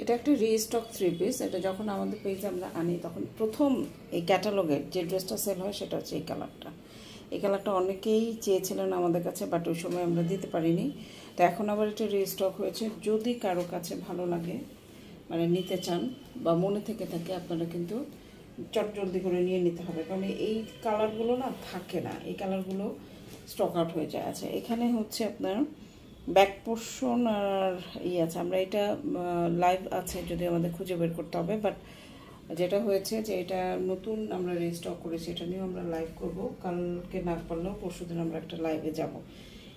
এটা একটা restock 3 piece. এটা যখন আমাদের পেজে আমরা আনি তখন প্রথম এই ক্যাটালগের যে ড্রেসটা সেল হয় সেটা হচ্ছে এই কালারটা। এই কালারটা অনেকেই চেয়েছিলেন আমাদের কাছে, বাট ওই সময় আমরা দিতে পারিনি। তো এখন আবার এটা রিস্টক হয়েছে। যদি কারো কাছে ভালো লাগে, মানে নিতে চান বা মনে থেকে থাকে, আপনারা কিন্তু চটজলদি করে নিয়ে নিতে হবে, কারণ এই কালারগুলো না থাকে না, এই কালারগুলো স্টক আউট হয়ে যায়। আছে এখানে হচ্ছে আপনার ব্যাক পোর্শন আর আছে। আমরা এটা লাইভ আছে, যদি আমাদের খুঁজে বের করতে হবে, বাট যেটা হয়েছে যে এটা নতুন আমরা রিস্টক করেছি, এটা নিয়েও আমরা লাইভ করব। কালকে না পারলেও পরশুদিন আমরা একটা লাইভে যাব।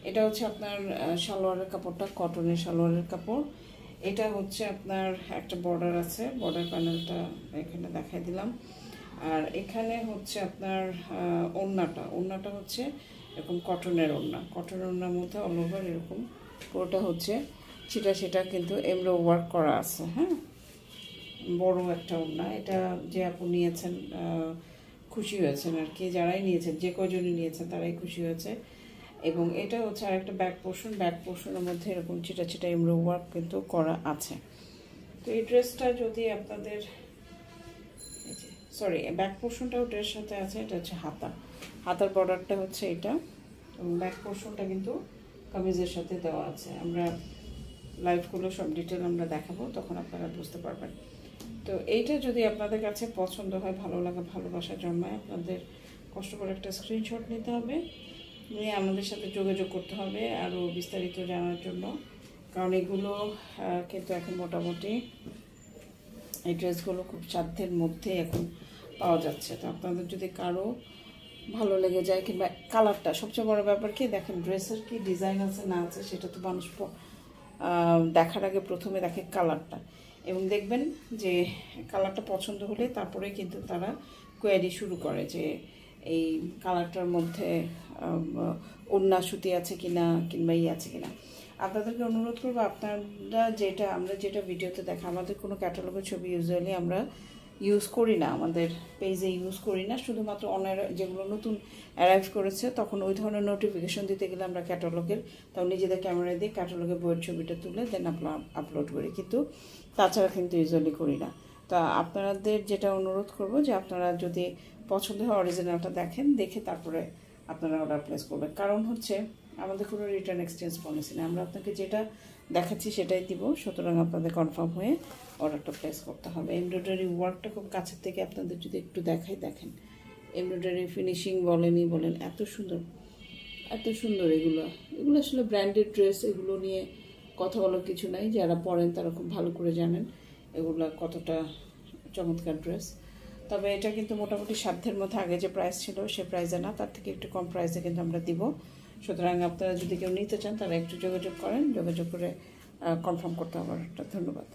এটা হচ্ছে আপনার সালোয়ারের কাপড়টা কটনের সালোয়ারের কাপড়। এটা হচ্ছে আপনার একটা বর্ডার আছে, বর্ডার প্যানেলটা এখানে দেখাই দিলাম। আর এখানে হচ্ছে আপনার ওড়নাটা হচ্ছে এরকম কটনের ওড়না, কটনের ওড়নার মধ্যে অল ওভার এরকম পুরোটা হচ্ছে সেটা কিন্তু এমব্রো ওয়ার্ক করা আছে। হ্যাঁ, বড় একটা ওড়না। এটা যে আপু নিয়েছেন খুশি হয়েছেন আর কি, যারাই নিয়েছেন, যে কয়জনই নিয়েছেন তারাই খুশি হয়েছে। এবং এটা হচ্ছে আর একটা ব্যাক পোর্শনের মধ্যে এরকম ছিটা এমব্রো ওয়ার্ক কিন্তু করা আছে। তো এই ড্রেসটা যদি আপনাদের ব্যাক পোর্শনটাও ড্রেস সাথে আছে। এটা হচ্ছে হাতার বর্ডারটা হচ্ছে এটা, এবং ব্যাক পোর্শনটা কিন্তু কামিজের সাথে দেওয়া আছে। আমরা লাইভগুলো সব ডিটেল আমরা দেখাবো, তখন আপনারা বুঝতে পারবেন। তো এইটা যদি আপনাদের কাছে পছন্দ হয়, ভালো লাগা ভালোবাসা জন্মায়, আপনাদের কষ্ট করে একটা স্ক্রিনশট নিতে হবে, নিয়ে আমাদের সাথে যোগাযোগ করতে হবে আরও বিস্তারিত জানার জন্য। কারণ এগুলো কিন্তু এখন মোটামুটি এই ড্রেসগুলো খুব সাধ্যের মধ্যে এখন পাওয়া যাচ্ছে। তো আপনাদের যদি কারো ভালো লেগে যায়, কিংবা কালারটা সবচেয়ে বড় ব্যাপার কি, দেখেন ড্রেসের কি ডিজাইন আছে না আছে সেটা তো মানুষ দেখার আগে প্রথমে দেখে কালারটা, এবং দেখবেন যে কালারটা পছন্দ হলে তারপরে কিন্তু তারা কোয়ারি শুরু করে যে এই কালারটার মধ্যে ওড়না সুতি আছে কিনা, কিংবা আছে কিনা। আপনাদেরকে অনুরোধ করবো, আমরা যেটা ভিডিওতে দেখা, আমাদের কোনো ক্যাটালগের ছবি ইউজুয়ালি আমরা ইউজ করি না, আমাদের পেজে ইউজ করি না। শুধুমাত্র যেগুলো নতুন অ্যারাইভ করেছে তখন ওই ধরনের নোটিফিকেশন দিতে গেলে আমরা ক্যাটালগের, তাও নিজেদের ক্যামেরা দিয়ে ক্যাটালগের বইয়ের ছবিটা তুলে দেন আপলোড করি, কিন্তু তাছাড়া কিন্তু ইউজুয়ালি করি না। তা আপনাদের যেটা অনুরোধ করব যে আপনারা যদি পছন্দ হয় অরিজিনালটা দেখেন, দেখে তারপরে আপনারা অর্ডার প্লেস করবেন। কারণ হচ্ছে আমাদের কোনো রিটার্ন এক্সচেঞ্জ পলিসি নেই, আমরা আপনাকে যেটা দেখাচ্ছি সেটাই দিব। সুতরাং আপনাদের কনফার্ম হয়ে অর্ডারটা প্লেস করতে হবে। এমব্রয়ডারি ওয়ার্কটা খুব কাছের থেকে আপনাদের যদি একটু দেখেন, এমব্রয়ডারি ফিনিশিং বলেন এত সুন্দর। এগুলো আসলে ব্র্যান্ডেড ড্রেস, এগুলো নিয়ে কথা বলার কিছু নাই। যারা পরেন তারা খুব ভালো করে জানেন এগুলো কতটা চমৎকার ড্রেস। তবে এটা কিন্তু মোটামুটি সাধ্যের মধ্যে, আগে যে প্রাইস ছিল সে প্রাইসে না, তার থেকে একটু কম প্রাইসে কিন্তু আমরা দিব। সুতরাং আপনারা যদি কেউ নিতে চান তারা একটু যোগাযোগ করে কনফার্ম করতে হবে। ধন্যবাদ।